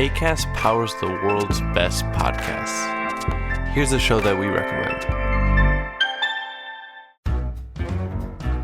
Acast powers the world's best podcasts. Here's a show that we recommend.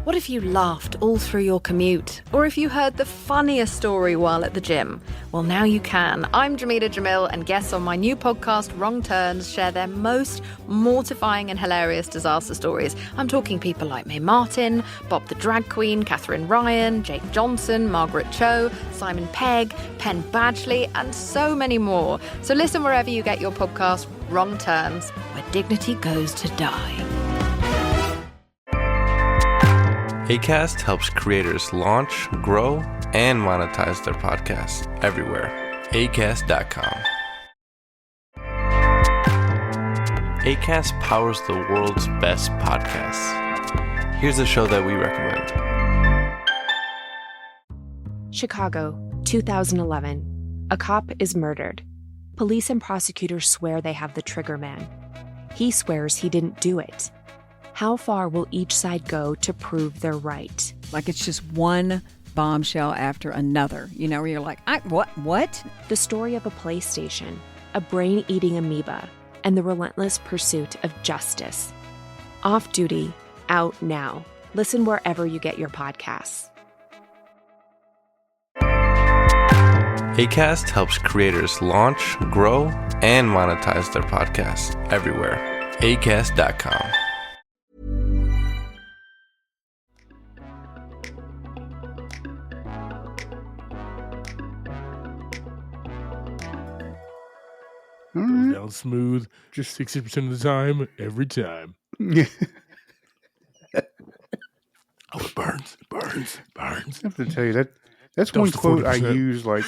What if you laughed all through your commute? Or if you heard the funniest story while at the gym? Well, now you can. I'm Jamila Jamil, and guests on my new podcast, Wrong Turns, share their most mortifying and hilarious disaster stories. I'm talking people like Mae Martin, Bob the Drag Queen, Katherine Ryan, Jake Johnson, Margaret Cho, Simon Pegg, Penn Badgley, and so many more. So listen wherever you get your podcast, Wrong Turns, where dignity goes to die. Acast helps creators launch, grow, and monetize their podcasts everywhere. Acast.com. Acast powers the world's best podcasts. Here's a show that we recommend. Chicago, 2011. A cop is murdered. Police and prosecutors swear they have the trigger man. He swears he didn't do it. How far will each side go to prove they're right? Like it's just one bombshell after another, you know, where you're like, what? The story of a PlayStation, a brain-eating amoeba, and the relentless pursuit of justice. Off Duty, out now. Listen wherever you get your podcasts. Acast helps creators launch, grow, and monetize their podcasts everywhere. Acast.com. Goes down smooth, just 60% of the time, every time. Yeah. Oh, it burns. I have to tell you that's Goes one to quote I 40%. use like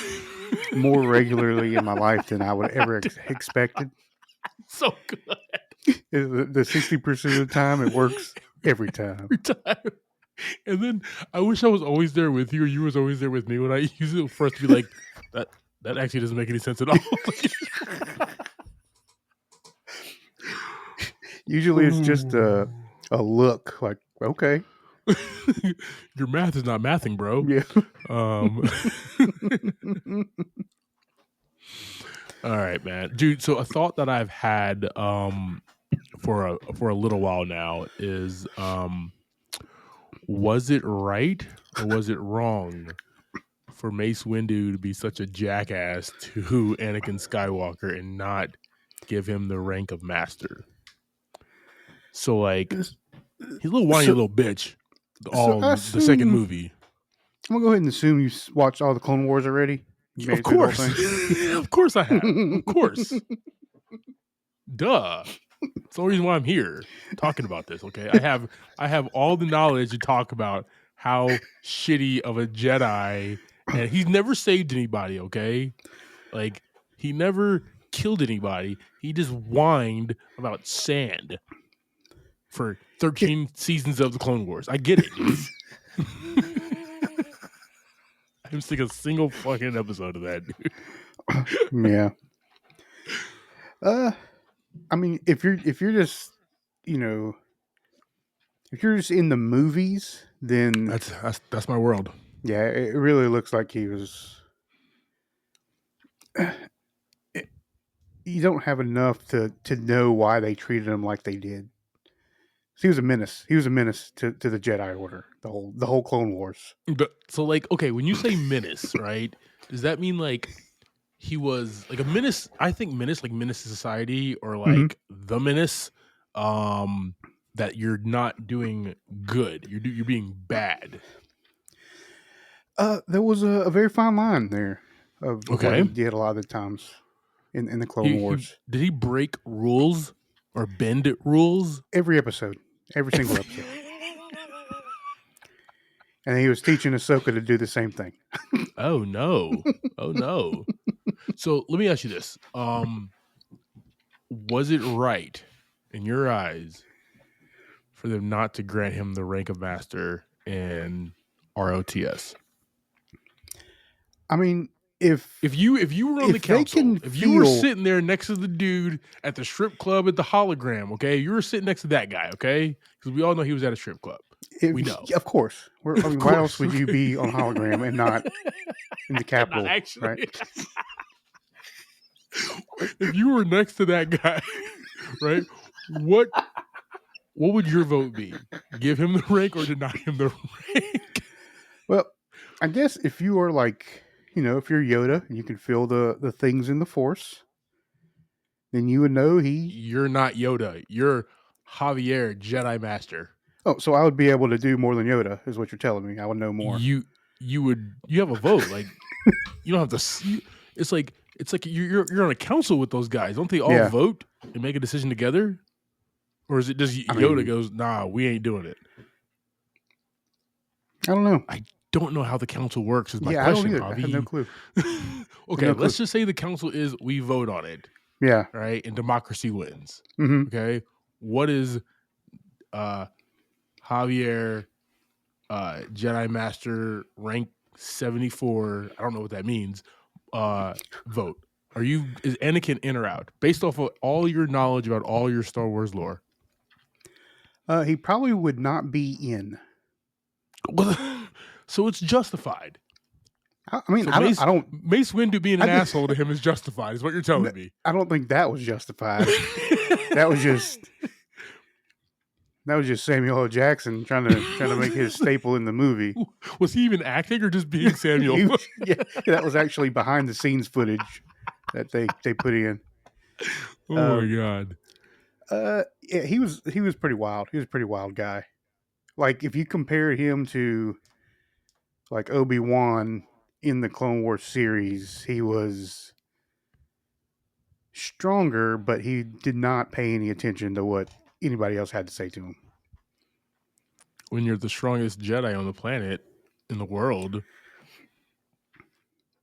more regularly in my life than I would ever expected. So good. The 60% of the time it works every time. Every time. And then I wish I was always there with you, or you was always there with me when I use it for us to be like, that actually doesn't make any sense at all. Usually it's just a look like, okay. Your math is not mathing, bro. Yeah. All right, man. Dude, so a thought that I've had for a little while now is was it right or was it wrong for Mace Windu to be such a jackass to Anakin Skywalker and not give him the rank of master? So like he's a little whiny little bitch. The second movie. I'm gonna go ahead and assume you watched all the Clone Wars already. You made Of it through the whole course. thing? Of course I have. Of course. Duh. It's the only reason why I'm here talking about this, okay? I have all the knowledge to talk about how shitty of a Jedi, and he's never saved anybody, okay? Like, he never killed anybody. He just whined about sand for 13 seasons of the Clone Wars. I get it, dude. I didn't think a single fucking episode of that, dude. Yeah. I mean, if you're just, if you're just in the movies, then That's my world. yeah, it really looks like he was. You don't have enough to know why they treated him like they did. So he was a menace. He was a menace to the Jedi Order. The whole Clone Wars. But so like, okay, when you say menace, right? Does that mean like he was like a menace? I think menace, like menace to society, or like the menace, that you're not doing good. You're being bad. There was a very fine line there of what Okay. he did a lot of the times in the Clone Wars. Did he break rules or bend rules? Every episode. Every single episode. And he was teaching Ahsoka to do the same thing. Oh no. Oh no. So let me ask you this. Was it right in your eyes for them not to grant him the rank of master in ROTS? I mean, if you were on the if they council, can if you were feel- sitting there next to the dude at the strip club at the hologram, okay, you were sitting next to that guy, okay, because we all know he was at a strip club. We know. Of course. I mean, why else would you be on hologram and not in the Capitol? Not actually. Right? If you were next to that guy, right? What would your vote be? Give him the rank or deny him the rank? Well, I guess if you are like, if you're Yoda and you can feel the things in the Force, then you would know he. You're not Yoda. You're Javier, Jedi Master. Oh, so I would be able to do more than Yoda, is what you're telling me. I would know more. You have a vote. Like you don't have to see. It's like you're on a council with those guys. Don't they all vote and make a decision together? Or is it just Yoda goes, nah, we ain't doing it? I don't know. I don't know how the council works is my I question, don't either. Bobby. I have no clue. Okay, let's just say the council is we vote on it. Yeah. Right? And democracy wins. Mm-hmm. Okay. What is Javier Jedi Master rank 74? I don't know what that means. Vote. Is Anakin in or out? Based off of all your knowledge about all your Star Wars lore. He probably would not be in. So it's justified. I mean, so I don't. Mace Windu being an asshole to him is justified, is what you're telling me. I don't think that was justified. that was just Samuel L. Jackson trying to make his staple in the movie. Was he even acting or just being Samuel? That was actually behind the scenes footage that they put in. Oh my god. Yeah, he was pretty wild. He was a pretty wild guy. Like if you compare him to like Obi-Wan in the Clone Wars series, he was stronger, but he did not pay any attention to what anybody else had to say to him. When you're the strongest Jedi on the planet in the world.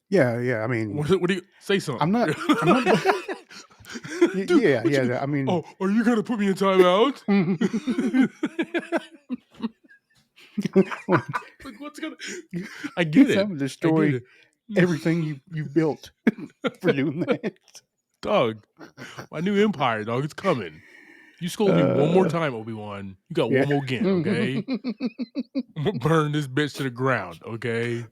Yeah. I mean, what do you say? Something. I'm not. Dude, yeah. I mean, are you gonna put me in timeout? Like, what's gonna? I get it. I'm gonna destroy everything you built for doing that. Dog, my new empire, dog, it's coming. You scold me one more time, Obi-Wan. You got one more again, okay? I'm gonna burn this bitch to the ground, okay?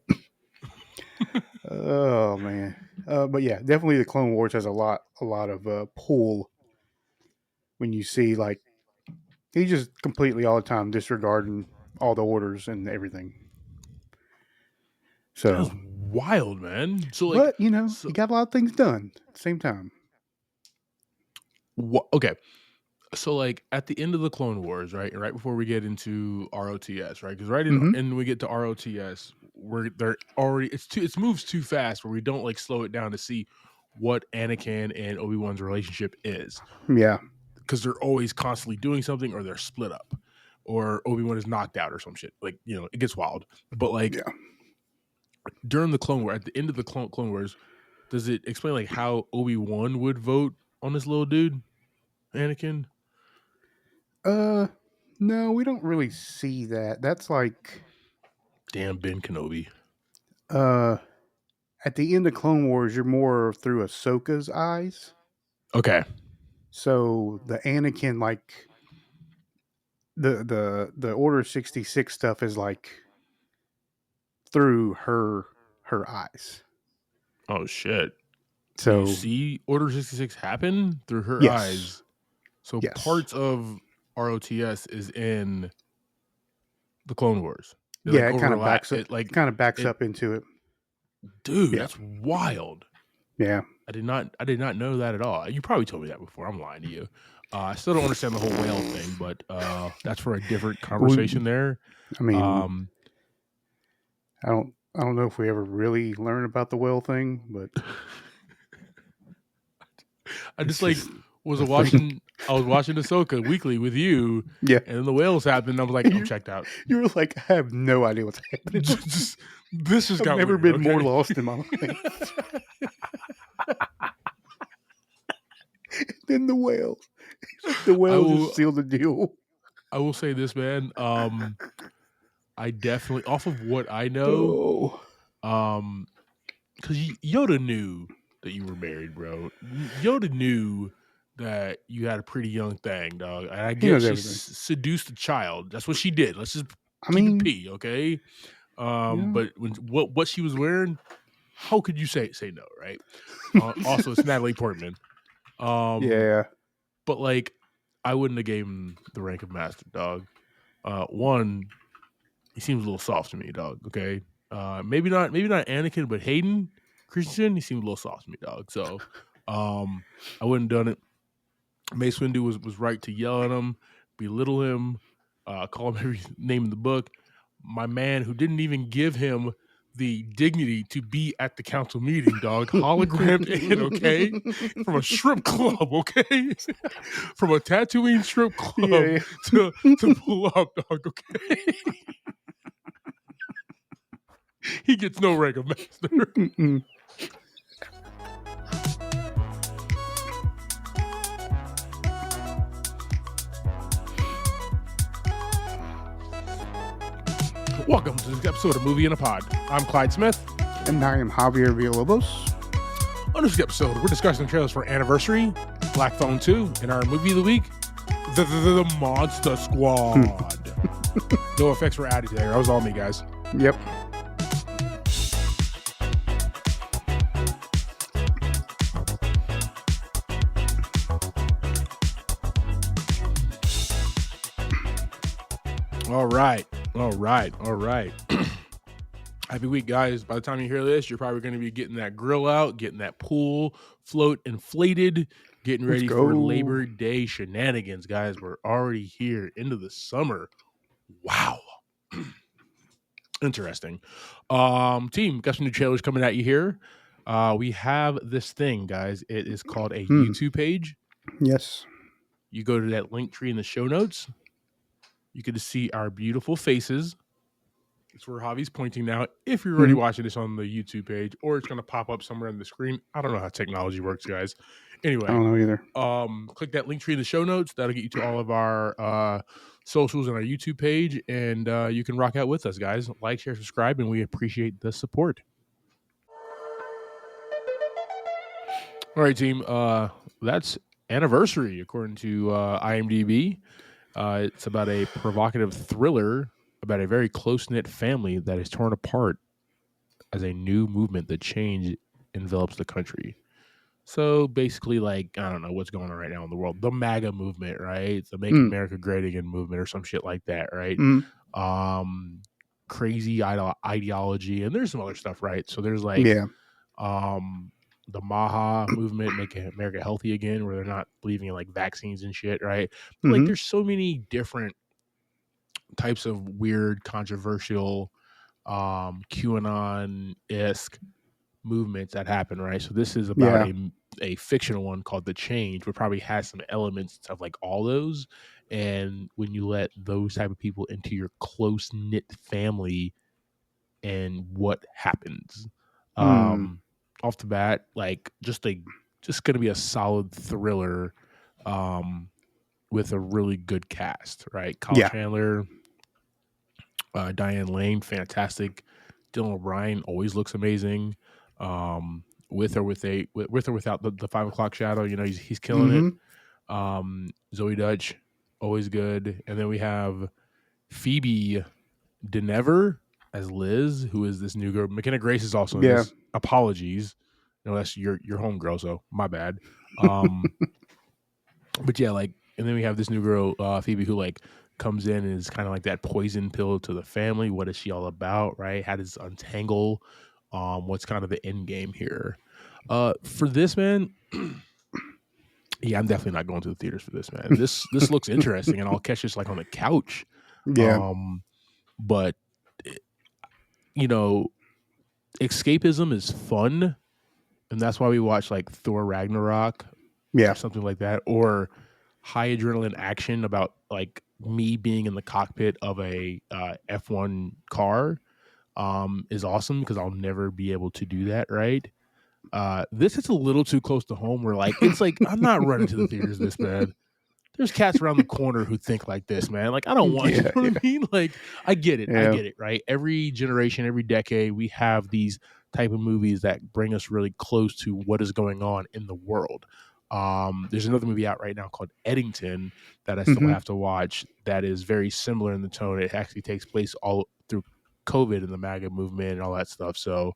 Oh man, but yeah, definitely the Clone Wars has a lot of pull when you see like he's just completely all the time disregarding all the orders and everything. So that's wild, man. So like, but he got a lot of things done at the same time. Okay. So like at the end of the Clone Wars, right before we get into ROTS, right? Because and we get to ROTS, they're already it moves too fast where we don't like slow it down to see what Anakin and Obi-Wan's relationship is. Yeah, because they're always constantly doing something, or they're split up, or Obi-Wan is knocked out, or some shit. Like it gets wild. But like during the Clone War, at the end of the Clone Wars, does it explain like how Obi-Wan would vote on this little dude, Anakin? No, we don't really see that. That's like damn Ben Kenobi. At the end of Clone Wars, you're more through Ahsoka's eyes. Okay. So the Anakin, like the Order 66 stuff is like through her eyes. Oh shit. So you see Order 66 happen through her eyes. So parts of ROTS is in the Clone Wars. It kind of backs up. It kind of backs up into it. Dude, that's wild. Yeah, I did not know that at all. You probably told me that before. I'm lying to you. I still don't understand the whole whale thing, but that's for a different conversation. There. I mean, I don't know if we ever really learn about the whale thing, but I just was watching Ahsoka weekly with you. Yeah. And then the whales happened. And I was like, I'm checked out. You were like, I have no idea what's happening. This has got never weird, been more lost in my life. Then the whales. The whales just sealed the deal. I will say this, man. I definitely, off of what I know, because Yoda knew that you were married, bro. Yoda knew that you had a pretty young thing, dog. And I guess she seduced a child. That's what she did. Let's just keep it P, okay? But what she was wearing, how could you say no, right? Also, it's Natalie Portman. Yeah. But like, I wouldn't have gave him the rank of master, dog. One, he seems a little soft to me, dog. Okay, maybe not Anakin, but Hayden Christensen, he seemed a little soft to me, dog. So, I wouldn't have done it. Mace Windu was right to yell at him, belittle him, call him every name in the book. My man, who didn't even give him the dignity to be at the council meeting, dog, hologrammed in, okay, from a strip club, okay, from a Tatooine strip club to pull up, dog, okay. He gets no rank of master. Mm-mm. Welcome to this episode of Movie in a Pod. I'm Clyde Smith. And I am Javier Villalobos. On this episode, we're discussing trailers for Anniversary, Black Phone 2, and our movie of the week, The Monster Squad. No effects were added there. That was all me, guys. Yep. All right. Happy week, guys. By the time you hear this, you're probably going to be getting that grill out, getting that pool float inflated, getting ready for Labor Day shenanigans, guys. We're already here into the summer. Wow. Interesting. Team, got some new trailers coming at you here. We have this thing, guys. It is called a YouTube page. Yes. You go to that link tree in the show notes. You get to see our beautiful faces. It's where Javi's pointing now. If you're already watching this on the YouTube page, or it's going to pop up somewhere on the screen. I don't know how technology works, guys. Anyway, I don't know either. Click that link tree in the show notes. That'll get you to all of our socials and our YouTube page, and you can rock out with us, guys. Like, share, subscribe, and we appreciate the support. All right, team. That's Anniversary, according to IMDb. It's about a provocative thriller about a very close-knit family that is torn apart as a new movement that change envelops the country. So basically, like, I don't know what's going on right now in the world. The MAGA movement, right? The Make America Great Again movement or some shit like that, right? Crazy ideology. And there's some other stuff, right? So there's like the MAHA movement, Make America Healthy Again, where they're not believing in like vaccines and shit, right? But like there's so many different types of weird, controversial, QAnon-esque movements that happen, right? So this is about a fictional one called The Change, which probably has some elements of like all those. And when you let those type of people into your close-knit family, and what happens off the bat, like just gonna be a solid thriller with a really good cast, right? Kyle Chandler, Diane Lane, fantastic. Dylan O'Brien always looks amazing. With or without the 5 o'clock shadow, you know, he's killing it. Zoe Dutch, always good. And then we have Phoebe Denever as Liz, who is this new girl. McKenna Grace is also in this. Apologies. No, that's your homegirl, so my bad. But yeah, like, and then we have this new girl, Phoebe, who like comes in and is kind of like that poison pill to the family. What is she all about, right? How does it untangle? What's kind of the end game here? For this, man, yeah, I'm definitely not going to the theaters for this, man. This looks interesting, and I'll catch this like on the couch. But you know, escapism is fun, and that's why we watch like Thor Ragnarok, or something like that, or high adrenaline action about like me being in the cockpit of a F1 car is awesome because I'll never be able to do that, right? This is a little too close to home where like it's like I'm not running to the theaters this, man. There's cats around the corner who think like this, man. Like, I don't want you know what I mean? Like, I get it, right? Every generation, every decade, we have these type of movies that bring us really close to what is going on in the world. There's another movie out right now called Eddington that I still have to watch that is very similar in the tone. It actually takes place all through COVID and the MAGA movement and all that stuff. So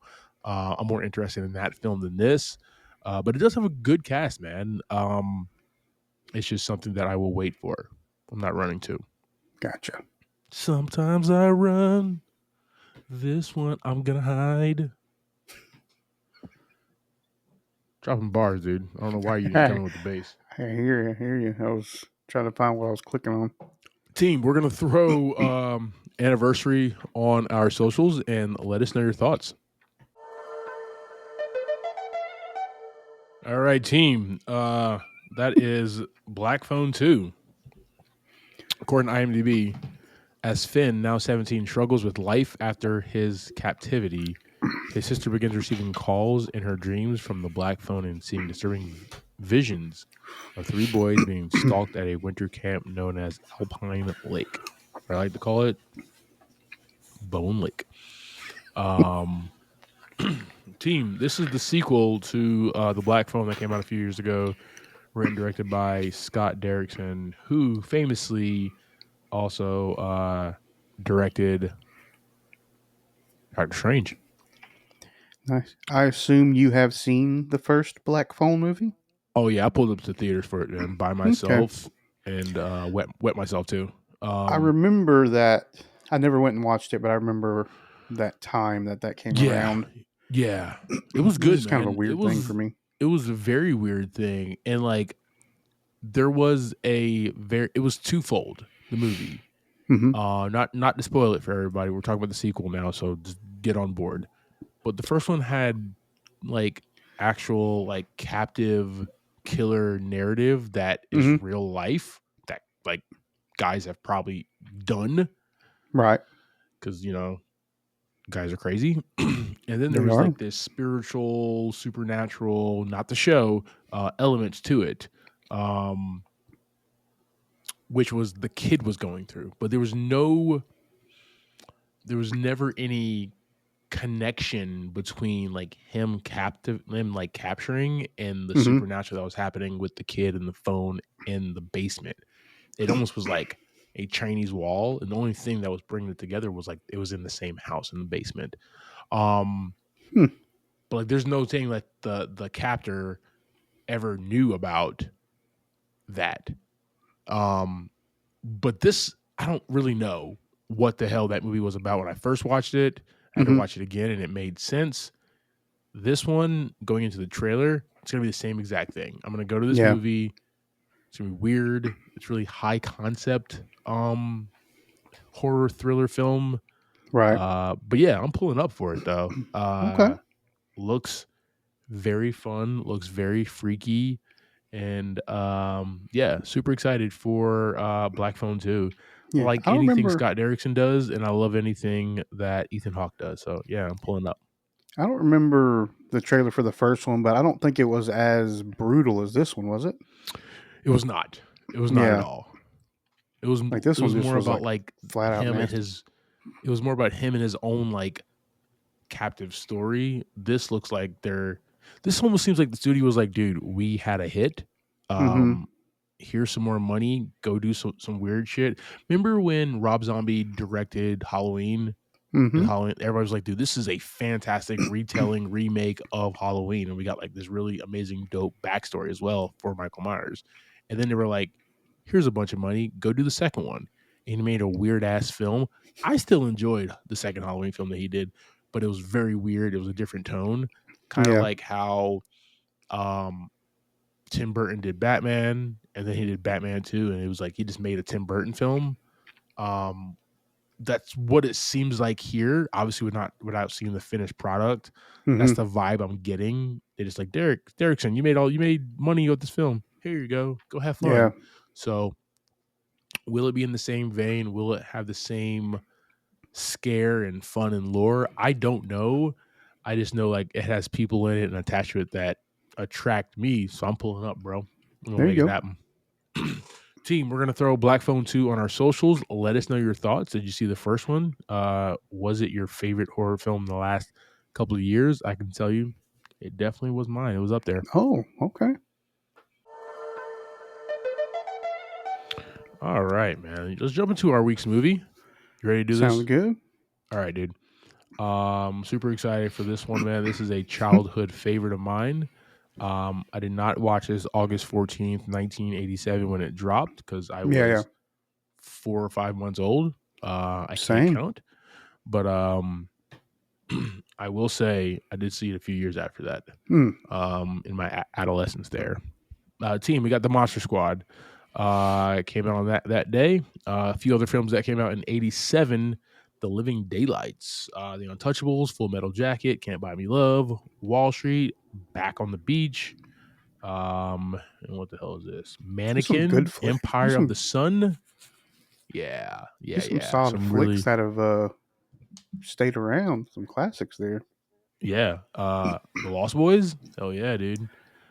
I'm more interested in that film than this. But it does have a good cast, man. It's just something that I will wait for. I'm not running to. Gotcha. Sometimes I run. This one I'm gonna hide. Dropping bars, dude. I don't know why you didn't come in with the bass. I hear you. I was trying to find what I was clicking on. Team, we're gonna throw anniversary on our socials and let us know your thoughts. All right, team. That is Black Phone 2. According to IMDb, as Finn, now 17, struggles with life after his captivity, his sister begins receiving calls in her dreams from the Black Phone and seeing disturbing visions of 3 boys being stalked at a winter camp known as Alpine Lake. Or I like to call it Bone Lake. Team, this is the sequel to The Black Phone that came out a few years ago, written and directed by Scott Derrickson, who famously also directed Doctor Strange. Nice. I assume you have seen the first Black Phone movie? Oh yeah, I pulled up to theaters for it and by myself and wet myself too. I remember that. I never went and watched it, but I remember that time that came around. Yeah, it was good. It's kind of a weird thing for me. It was a very weird thing, and like there was it was twofold. The movie, not to spoil it for everybody. We're talking about the sequel now, so just get on board. But the first one had like actual like captive killer narrative that is real life that like guys have probably done, right? Because guys are crazy. And then there was like this spiritual, supernatural, not the show, elements to it, which was the kid was going through, but there was never any connection between like him like capturing and the supernatural that was happening with the kid and the phone in the basement. It almost was like a Chinese wall, and the only thing that was bringing it together was like it was in the same house in the basement. But like there's no saying like the captor ever knew about that. But this, I don't really know what the hell that movie was about when I first watched it. I had to watch it again and it made sense. This one, going into the trailer, it's gonna be the same exact thing. I'm gonna go to this movie. It's gonna be weird. It's really high concept horror thriller film. Right. But yeah, I'm pulling up for it though. Okay. Looks very fun, looks very freaky, and yeah, super excited for Black Phone 2. Yeah, like anything Scott Derrickson does, and I love anything that Ethan Hawke does. So yeah, I'm pulling up. I don't remember the trailer for the first one, but I don't think it was as brutal as this one, was it? It was not. It was not at all. It was like this it one was just more was about like like flat out him and nasty. his. It was more about him and his own like captive story. This looks like this almost seems like the studio was like, dude, we had a hit. Here's some more money. Go do some weird shit. Remember when Rob Zombie directed Halloween? And Halloween, everybody was like, dude, this is a fantastic retelling remake of Halloween. And we got like this really amazing, dope backstory as well for Michael Myers. And then they were like, here's a bunch of money. Go do the second one. And he made a weird ass film. I still enjoyed the second Halloween film that he did, but it was very weird. It was a different tone, kind of like how Tim Burton did Batman, and then he did Batman 2, and it was like he just made a Tim Burton film. That's what it seems like here. Obviously, without seeing the finished product. That's the vibe I'm getting. They just like Derrickson. You made money with this film. Here you go. Go have fun. Yeah. So, will it be in the same vein? Will it have the same scare and fun and lore? I don't know. I just know like it has people in it and attached to it that attract me. So I'm pulling up, bro. I'm gonna make it happen. Team, we're gonna throw Black Phone 2 on our socials. Let us know your thoughts. Did you see the first one? Was it your favorite horror film in the last couple of years? I can tell you, it definitely was mine. It was up there. Oh, okay. All right, man. Let's jump into our week's movie. You ready to do this? Sounds good. All right, dude. Super excited for this one, man. This is a childhood favorite of mine. I did not watch this August 14th, 1987 when it dropped because I Yeah. was 4 or 5 months old. I can't Same. count. But I will say I did see it a few years after that. Hmm. In my adolescence there. Team, we got the Monster Squad. It came out on that day. A few other films that came out in 87, The Living Daylights, The Untouchables, Full Metal Jacket, Can't Buy Me Love, Wall Street, Back on the Beach. And what the hell is this? There's some good Mannequin, flicks. Empire of the Sun. Yeah. Some solid Some flicks really, that have stayed around. Some classics there. yeah. The Lost Boys. Hell yeah, dude.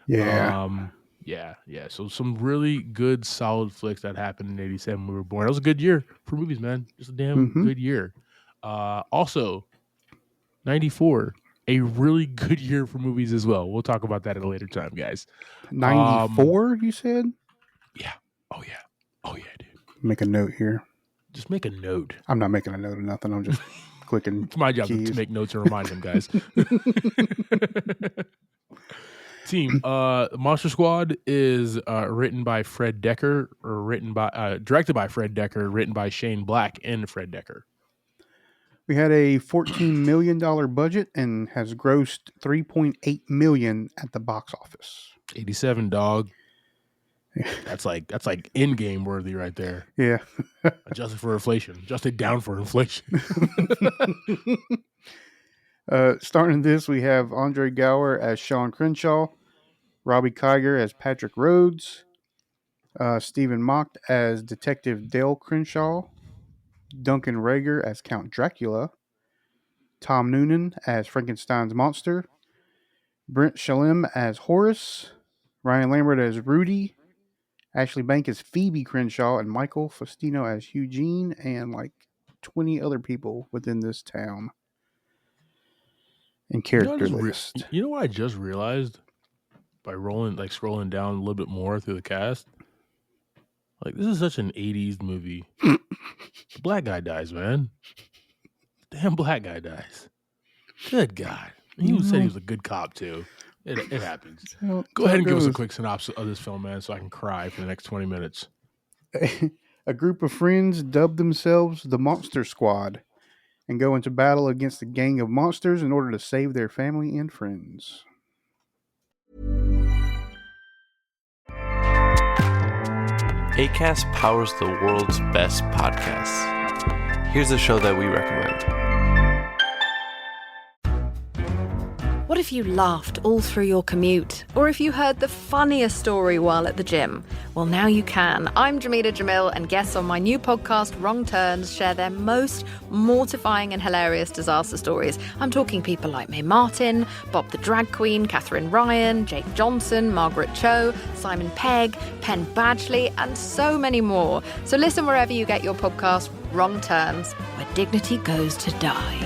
Yeah. Yeah. So some really good, solid flicks that happened in '87 when we were born. That was a good year for movies, man. Just a damn Mm-hmm. good year. Also, '94, a really good year for movies as well. We'll talk about that at a later time, guys. 94, you said? Yeah. Oh yeah, dude. Make a note here. Just make a note. I'm not making a note of nothing. I'm just clicking. It's my job keys. to make notes and remind them, guys. Team, Monster Squad is written by Fred Decker, or directed by Fred Decker, written by Shane Black and Fred Decker. We had a $14 million budget and has grossed $3.8 million at the box office. 87, dog. That's like in-game worthy right there. Yeah. Adjusted for inflation. Adjusted down for inflation. Starting this, we have Andre Gower as Sean Crenshaw, Robbie Kiger as Patrick Rhodes, Stephen Mocht as Detective Dale Crenshaw, Duncan Rager as Count Dracula, Tom Noonan as Frankenstein's monster, Brent Shalem as Horace, Ryan Lambert as Rudy, Ashley Bank as Phoebe Crenshaw, and Michael Faustino as Eugene, and like 20 other people within this town. And character list. You know what I just realized by scrolling down a little bit more through the cast? Like, this is such an 80s movie. The black guy dies, man. Damn black guy dies. Good God. He said he was a good cop, too. It happens. Go ahead and give us a quick synopsis of this film, man, so I can cry for the next 20 minutes. A group of friends dubbed themselves the Monster Squad and go into battle against a gang of monsters in order to save their family and friends. Acast powers the world's best podcasts. Here's a show that we recommend. What if you laughed all through your commute? Or if you heard the funniest story while at the gym? Well, now you can. I'm Jamila Jamil, and guests on my new podcast, Wrong Turns, share their most mortifying and hilarious disaster stories. I'm talking people like Mae Martin, Bob the Drag Queen, Catherine Ryan, Jake Johnson, Margaret Cho, Simon Pegg, Penn Badgley, and so many more. So listen wherever you get your podcast, Wrong Turns, where dignity goes to die.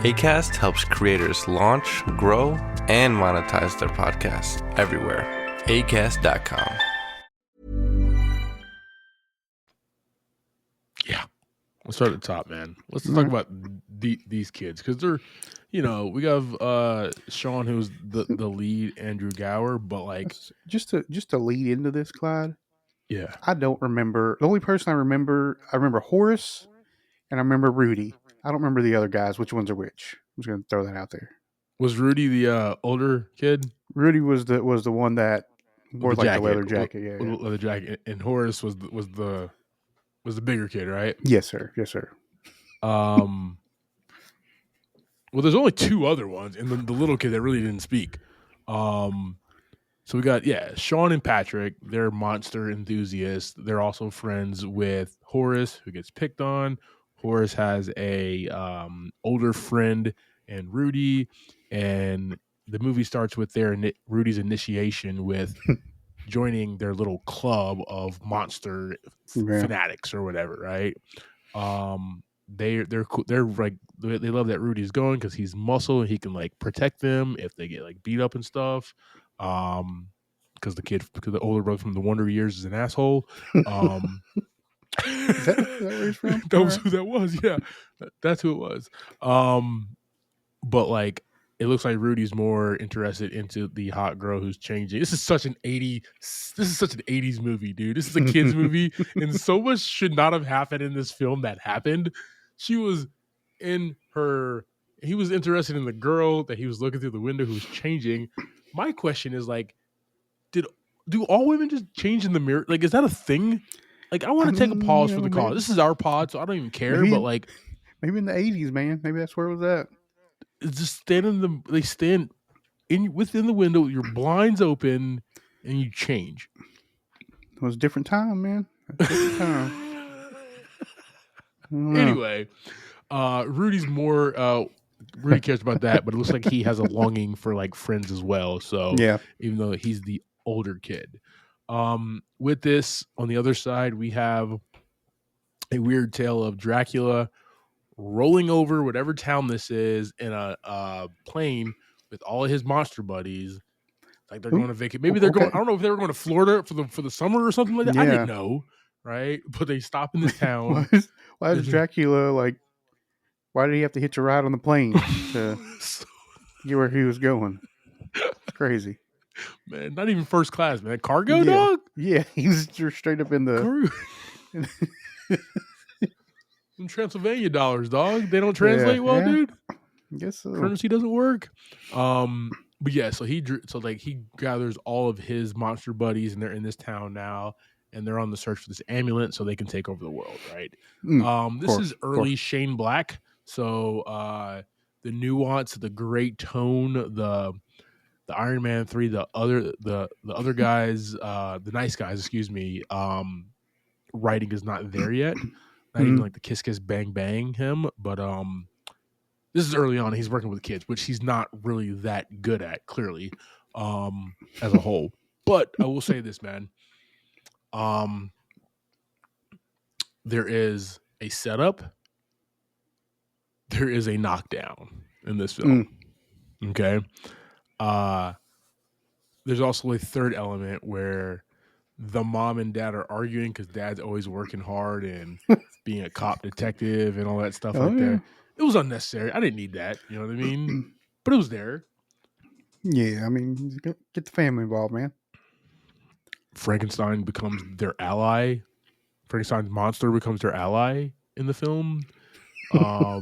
Acast helps creators launch, grow, and monetize their podcasts everywhere. Acast.com. Yeah. Let's start at the top, man. Let's talk about these kids, because they're, we have Sean, who's the lead, Andrew Gower, but like just to lead into this, Clyde. Yeah. I don't remember. The only person I remember Horace, and I remember Rudy. I don't remember the other guys. Which ones are which? I'm just going to throw that out there. Was Rudy the older kid? Rudy was the one that wore like the leather jacket. Yeah, leather jacket. And Horace was the bigger kid, right? Yes, sir. Well, there's only two other ones, and the little kid that really didn't speak. So we got Sean and Patrick. They're monster enthusiasts. They're also friends with Horace, who gets picked on. Horace has a older friend and Rudy, and the movie starts with Rudy's initiation with joining their little club of monster fanatics or whatever, right? They're like, they love that Rudy's going because he's muscle and he can like protect them if they get like beat up and stuff. Because the older brother from the Wonder Years is an asshole. Is that where he's from? That was Alright. who that was. Yeah, that's who it was. But like, it looks like Rudy's more interested into the hot girl who's changing. This is such an 80s movie, dude. This is a kids movie, and so much should not have happened in this film that happened. She was in her. He was interested in the girl that he was looking through the window who was changing. My question is like, do all women just change in the mirror? Like, is that a thing? Like, I want to take a pause for the call. This is our pod, so I don't even care. But like, maybe in the 80s, man. Maybe that's where it was at. it's just they stand within the window, your blinds open, and you change. It was a different time, man. A different time. Anyway, Rudy cares about that, but it looks like he has a longing for like friends as well. So yeah, even though he's the older kid, with this on the other side, we have a weird tale of Dracula rolling over whatever town this is in a plane with all of his monster buddies. Like they're going to vacation. Maybe they're going. I don't know if they were going to Florida for the summer or something like that. Yeah. I didn't know, right? But they stop in this town. Why is Dracula like? Why did he have to hitch a ride on the plane to get where he was going? It's crazy, man. Not even first class, man. Cargo, dog. Yeah, he was straight up in the Transylvania dollars, dog. They don't translate well, dude. I guess so. Currency doesn't work. But yeah, so he gathers all of his monster buddies, and they're in this town now, and they're on the search for this amulet so they can take over the world, right? This is early Shane Black, so the nuance, the great tone, the Iron Man 3, the other guys, the nice guys, excuse me, writing is not there yet. Not even like the kiss kiss bang bang him, but this is early on. He's working with kids, which he's not really that good at, clearly, as a whole. But I will say this, man. There is a setup. There is a knockdown in this film. Okay. There's also a third element where the mom and dad are arguing because dad's always working hard and being a cop detective and all that stuff that. It was unnecessary. I didn't need that. You know what I mean? But it was there. Yeah, I mean, get the family involved, man. Frankenstein becomes their ally. Frankenstein's monster becomes their ally in the film. So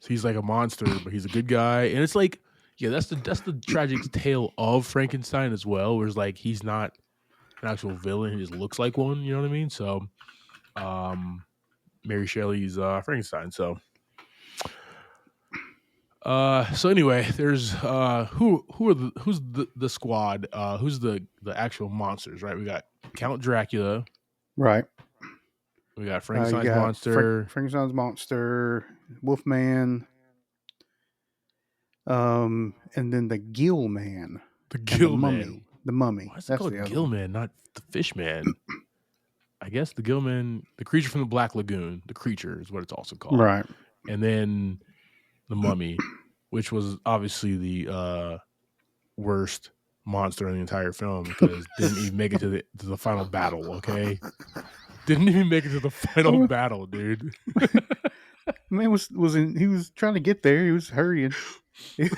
he's like a monster, but he's a good guy. And it's like, yeah, that's the tragic tale of Frankenstein as well, where it's like he's not an actual villain, he just looks like one, you know what I mean? So Mary Shelley's Frankenstein. So anyway, there's who's the squad? Who's the actual monsters, right? We got Count Dracula. Right. We got Frankenstein's monster. Frankenstein's monster, Wolfman. And then the Gill Man. The Gill Man. The mummy. Why is it called Gill Man, not the Fish Man? I guess the Gill Man, the creature from the Black Lagoon, the creature is what it's also called. Right. And then the mummy, which was obviously the worst monster in the entire film because didn't even make it to the final battle, okay? Didn't even make it to the final battle, dude. Man he was trying to get there. He was hurrying. He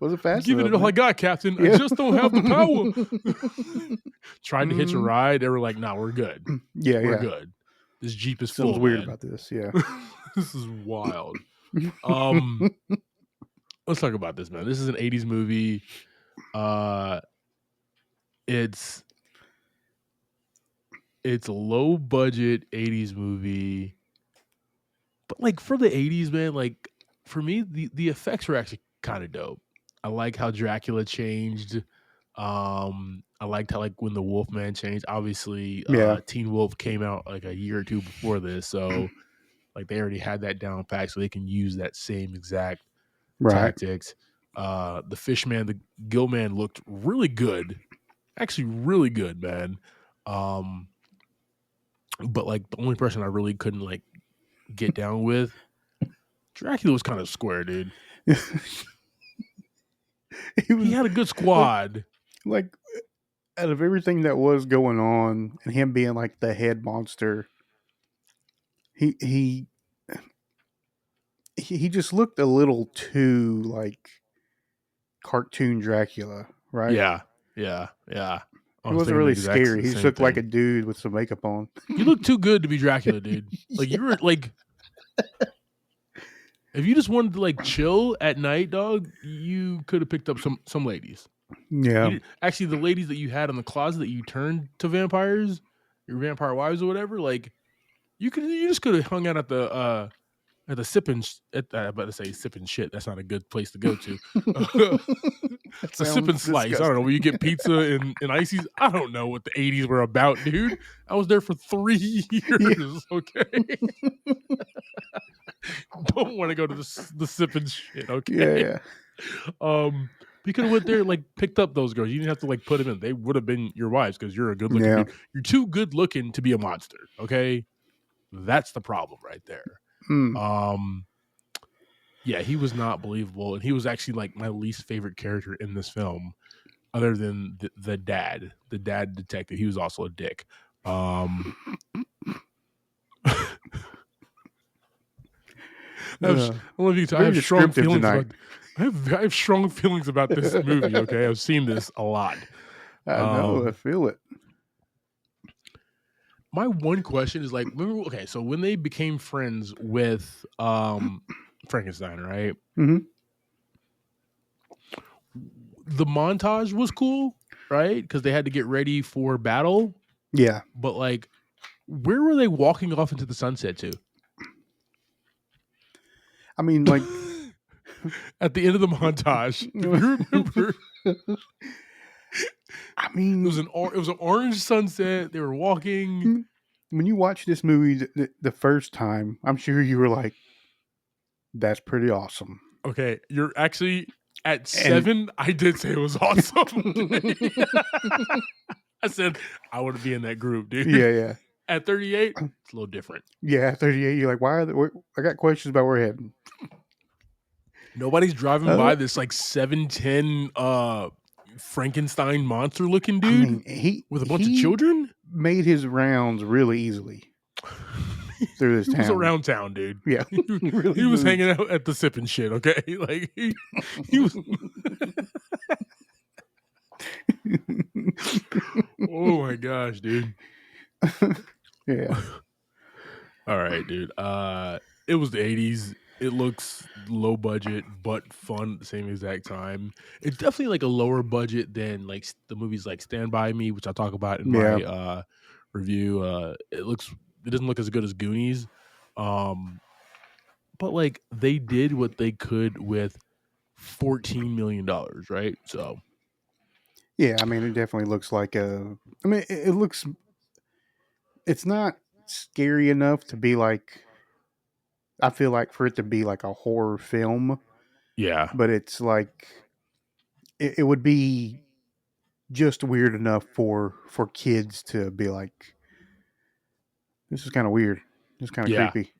wasn't fast. Giving it all I got, Captain. Yeah. I just don't have the power. Tried to hitch a ride. They were like, "Nah, we're good. Yeah, we're good. This Jeep is full." Sounds weird about this. Yeah, this is wild. Let's talk about this, man. This is an 80s movie. It's a low budget 80s movie, but like for the 80s, man, like for me, the effects were actually kind of dope. I like how Dracula changed. I liked how like when the Wolfman changed. Obviously, Teen Wolf came out like a year or two before this, so like they already had that down pat, so they can use that same exact tactics. The Fishman, the Gillman looked really good, actually really good, man. But like the only person I really couldn't like get down with, Dracula was kind of square, dude. He had a good squad. Like out of everything that was going on, and him being like the head monster, he he just looked a little too like cartoon Dracula, right? Yeah. Yeah. Yeah. I He was wasn't thinking the really exact scary. He just same looked like a thing. dude with some makeup on. You look too good to be Dracula, dude. Like you were like, if you just wanted to like chill at night, dog, you could have picked up some ladies. Yeah. Actually, the ladies that you had in the closet that you turned to vampires, your vampire wives or whatever, like you just could have hung out at the sipping I'm about to say sipping shit. That's not a good place to go to. That The sip and sounds slice. I don't know where you get pizza and ices. I don't know what the 80s were about, dude. I was there for 3 years. Okay, don't want to go to the sip and shit. Okay, Yeah. you could have went there and like picked up those girls. You didn't have to like put them in. They would have been your wives because you're a good looking Yeah. dude. You're too good looking to be a monster. Okay, that's the problem right there. Mm. Yeah, he was not believable, and he was actually like my least favorite character in this film, other than the dad detective. He was also a dick. I have strong feelings tonight. about. I have strong feelings about this movie. Okay, I've seen this a lot. I know. I feel it. My one question is like, okay, so when they became friends with Frankenstein, right? Mm-hmm. The montage was cool, right? Because they had to get ready for battle. Yeah. But like, where were they walking off into the sunset to? I mean, like at the end of the montage, if you remember, I mean, it was an orange sunset. They were walking. When you watch this movie the first time, I'm sure you were like, "That's pretty awesome." Okay, you're actually at 7. I did say it was awesome. I said I want to be in that group, dude. Yeah. At 38, it's a little different. Yeah, at 38, you're like, "Why are I got questions about where we're heading." Nobody's driving by this like 7'10" Frankenstein monster looking dude. I mean, with a bunch of children. Made his rounds really easily through this town. He was around town, dude. Yeah, he was hanging out at the sipping shit. Okay, like he was. Oh my gosh, dude. Yeah. All right, dude. It was the 80s. It looks low budget but fun at the same exact time. It's definitely like a lower budget than like the movies like Stand By Me, which I talk about in my review. It doesn't look as good as Goonies. But like they did what they could with $14 million, right? So yeah, I mean, it definitely looks like it looks. It's not scary enough to be like. I feel like for it to be like a horror film. Yeah, but it's like it would be just weird enough for kids to be like, this is kind of weird, this is kind of creepy,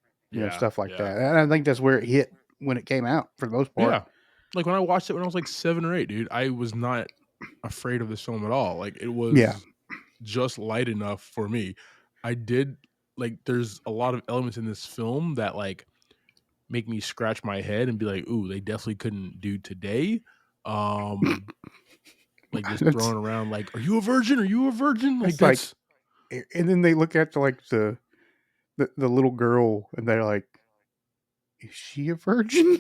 stuff like that. And I think that's where it hit when it came out for the most part. Yeah, like when I watched it when I was like 7 or 8, dude, I was not afraid of this film at all. Like it was just light enough for me. I did like there's a lot of elements in this film that like make me scratch my head and be like, ooh, they definitely couldn't do today. Like just throwing around like, are you a virgin? Are you a virgin? Like that's like, and then they look at like the little girl and they're like, is she a virgin?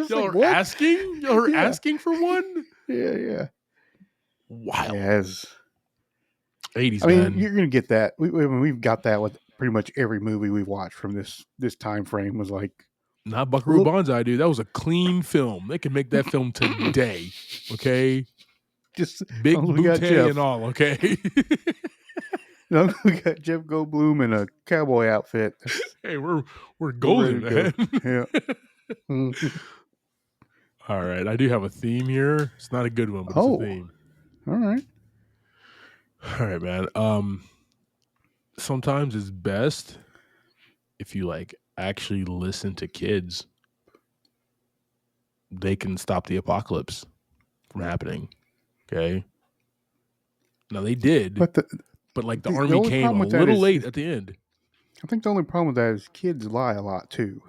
Y'all are asking? Y'all are asking for one? Yeah. Wow. Yes. 80s, I mean, man. you're gonna get that. We've got that with pretty much every movie we've watched from this time frame. Was like not Buckaroo Banzai, dude. That was a clean film. They can make that film today. Okay, just big bootay and all. Okay. No, we got Jeff Goldblum in a cowboy outfit. Hey, we're golden, man. Yeah. All right, I do have a theme here. It's not a good one, but it's a theme. All right, man. Sometimes it's best if you like actually listen to kids. They can stop the apocalypse from happening. Okay. No, they did, But like the the army only came problem a with that little is- late at the end. I think the only problem with that is kids lie a lot too.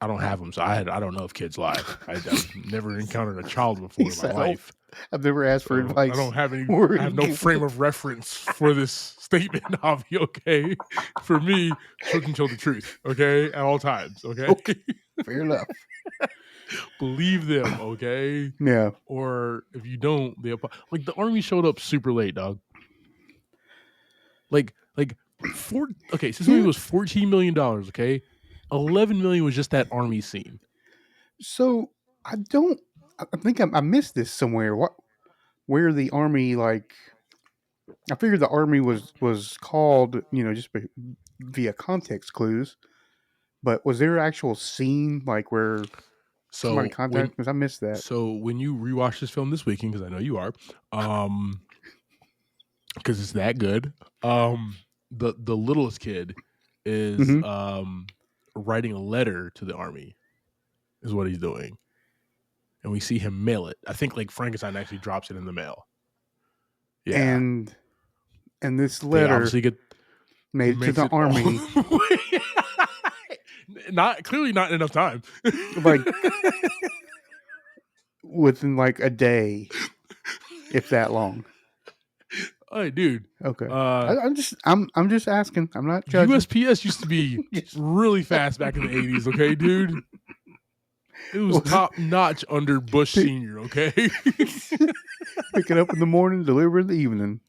I don't have them, so I don't know if kids lie. I've never encountered a child before in my said, life. I've never asked for So advice. I don't have any. or I have no frame of reference for this statement, Javi. Okay, for me, children tell the truth. Okay, at all times. Okay, Fair enough. believe them. Okay, Yeah. or if you don't, like the army showed up super late, dog. Like okay, so this movie was $14 million. Okay, 11 million was just that army scene. So I think I missed this somewhere. Where the army, like, I figured the army was called, just via context clues. But was there an actual scene like where somebody So contacted? Because I missed that. So when you rewatch this film this weekend, because I know you are, because it's that good, the littlest kid is writing a letter to the army, is what he's doing, and we see him mail it. I think like Frankenstein actually drops it in the mail. Yeah, And this they letter obviously get made it to makes the it all army. the way. Clearly not enough time. Like within like a day, if that long. Hey, dude. Okay. I'm just asking. I'm not judging. USPS used to be really fast back in the 80s, okay, dude? It was top notch under Bush Sr., okay? Pick it up in the morning, deliver in the evening.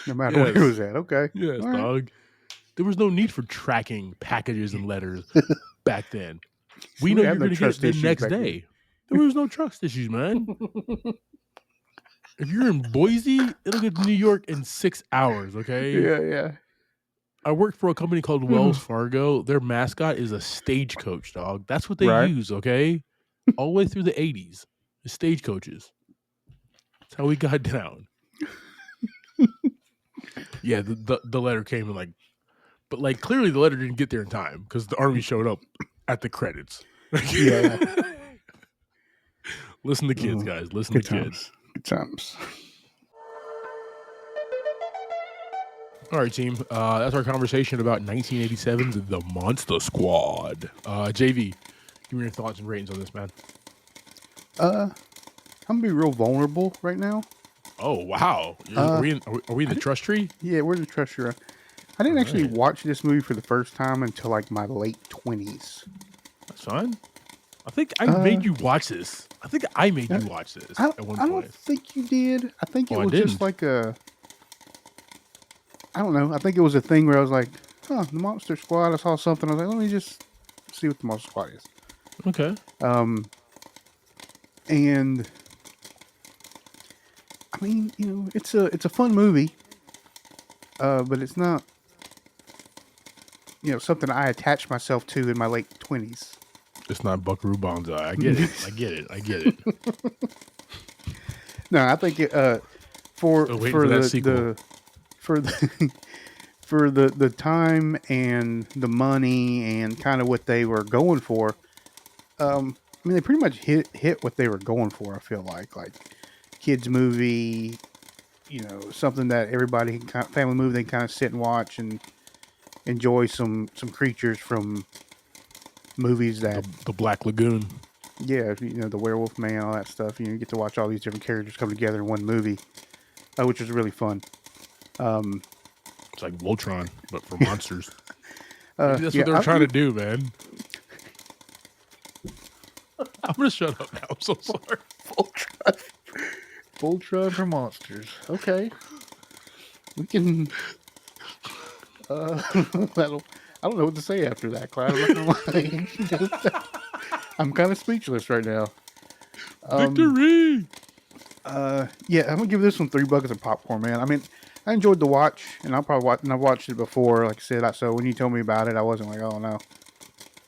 No matter where it was at. Okay. Yes, all right. dog. There was no need for tracking packages and letters back then. We know you're going to get it the next day. There was no trust issues, man. If you're in Boise, it'll get to New York in 6 hours, okay? Yeah. I worked for a company called Wells Fargo. Their mascot is a stagecoach, dog. That's what they use, okay? All the way through the 80s. The stagecoaches. That's how we got down. Yeah, the letter came in like, but like clearly the letter didn't get there in time because the army showed up at the credits. Yeah. Listen to kids, guys. Listen to kids. Good times. All right, team. That's our conversation about 1987's The Monster Squad. JV, give me your thoughts and ratings on this, man. I'm gonna be real vulnerable right now. Oh wow! Are we in the trust tree? Yeah, we're in the trust tree. I didn't actually watch this movie for the first time until like my late 20s. That's fine. I think I made you watch this. I think I made you watch this at one point. I don't think you did. I think it was just like I don't know. I think it was a thing where I was like, the Monster Squad. I saw something. I was like, let me just see what the Monster Squad is. Okay. And I mean, it's a fun movie. But it's not, something I attach myself to in my late 20s. It's not Buckaroo Banzai. I get it. I get it. No, I think for the time and the money and kind of what they were going for. I mean, they pretty much hit what they were going for. I feel like kids movie, something that everybody can family movie they can kind of sit and watch and enjoy some creatures from movies that the Black Lagoon. Yeah, the Werewolf Man, all that stuff. You get to watch all these different characters come together in one movie, which is really fun. It's like Voltron, but for monsters. Maybe that's what they were trying to do, man. I'm gonna shut up now. I'm so sorry. Voltron for monsters. Okay, we can. I don't know what to say after that, Clyde. I'm not gonna lie. I'm kind of speechless right now. Victory! Yeah, I'm gonna give this one 3 buckets of popcorn, man. I mean, I enjoyed the watch, and I've watched it before. Like I said, so when you told me about it, I wasn't like, oh no,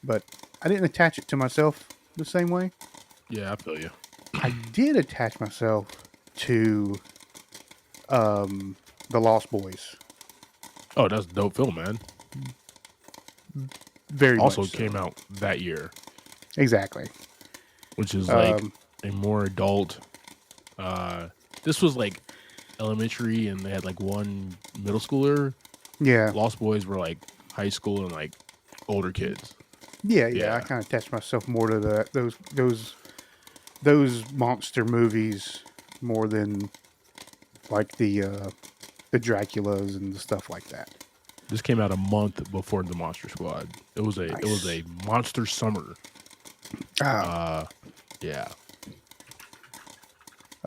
but I didn't attach it to myself the same way. Yeah, I feel you. I did attach myself to The Lost Boys. Oh, that's a dope film, man. Very also much so. Came out that year. Exactly. Which is like a more adult this was like elementary, and they had like one middle schooler. Yeah. Lost Boys were like high school and like older kids. Yeah. Yeah. I kind of attached myself more to those monster movies more than like the Draculas and the stuff like that. This came out a month before the Monster Squad. It was a monster summer. Oh. Yeah.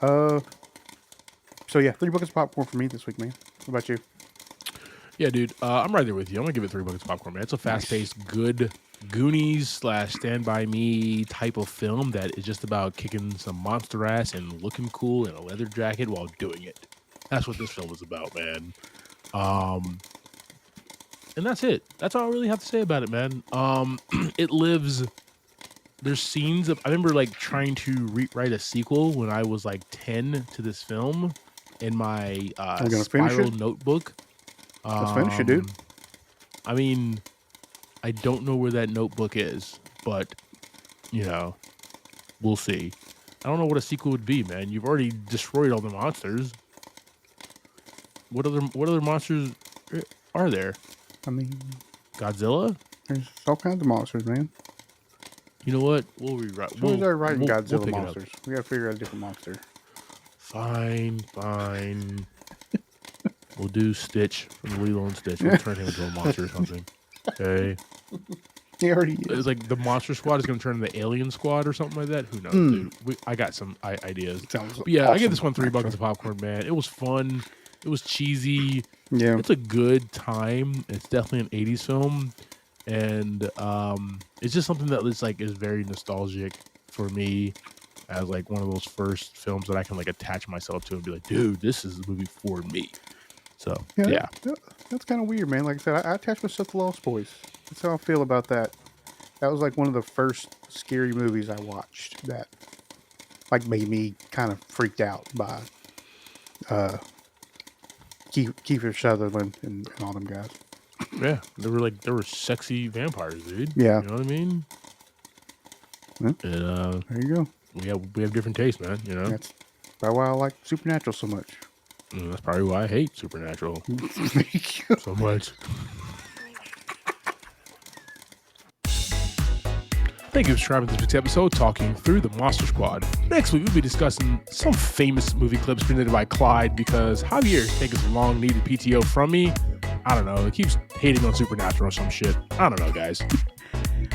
So yeah, 3 buckets of popcorn for me this week, man. What about you? Yeah, dude. I'm right there with you. I'm gonna give it 3 buckets of popcorn, man. It's a fast-paced, good Goonies / Stand By Me type of film that is just about kicking some monster ass and looking cool in a leather jacket while doing it. That's what this film is about, man. And that's it. That's all I really have to say about it, man. It lives. There's scenes of. I remember like trying to write a sequel when I was like 10 to this film in my spiral notebook. Let's finish it, dude. I mean, I don't know where that notebook is, but we'll see. I don't know what a sequel would be, man. You've already destroyed all the monsters. What other monsters are there? I mean, Godzilla? there's all kinds of monsters, man. You know what? We'll rewrite. We'll start writing Godzilla pick it up. monsters. We gotta figure out a different monster. Fine. We'll do Stitch from Lilo and Stitch. We'll turn him into a monster or something. Okay. He already is. It's like the Monster Squad is going to turn into the Alien Squad or something like that. Who knows, dude? I got some ideas. Sounds But yeah, awesome, I give this one 3 actually. buckets of popcorn, man. It was fun. It was cheesy. Yeah. It's a good time. It's definitely an 80s film. And it's just something that is very nostalgic for me as like one of those first films that I can like attach myself to and be like, dude, this is the movie for me. So yeah. That's kind of weird, man. Like I said, I attach myself to Lost Boys. That's how I feel about that. That was like one of the first scary movies I watched that like made me kind of freaked out by Kiefer Sutherland and all them guys. Yeah, they were sexy vampires, dude. Yeah. You know what I mean? Yeah. And There you go. we have different tastes, man. You know, That's probably why I like Supernatural so much. And that's probably why I hate Supernatural There you go. so much. Thank you for subscribing to this week's episode, talking through the Monster Squad. Next week, we'll be discussing some famous movie clips presented by Clyde because Javier is taking some long-needed PTO from me. I don't know. He keeps hating on Supernatural or some shit. I don't know, guys.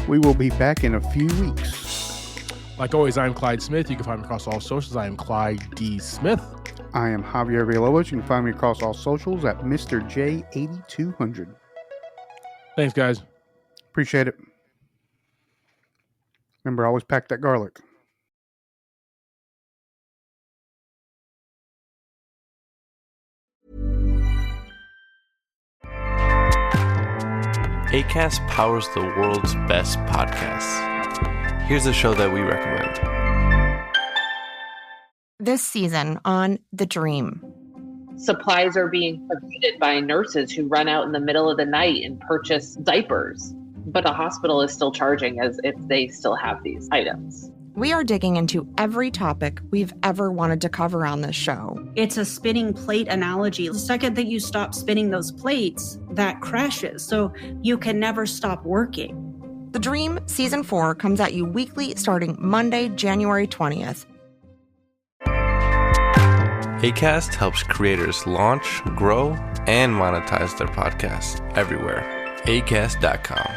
We will be back in a few weeks. Like always, I'm Clyde Smith. You can find me across all socials. I am Clyde D. Smith. I am Javier Villalobos. You can find me across all socials at Mr. J8200. Thanks, guys. Appreciate it. Remember, always pack that garlic. Acast powers the world's best podcasts. Here's a show that we recommend. This season on The Dream. Supplies are being provided by nurses who run out in the middle of the night and purchase diapers, but the hospital is still charging as if they still have these items. We are digging into every topic we've ever wanted to cover on this show. It's a spinning plate analogy. The second that you stop spinning those plates, that crashes. So you can never stop working. The Dream Season 4 comes at you weekly starting Monday, January 20th. Acast helps creators launch, grow, and monetize their podcasts everywhere. Acast.com.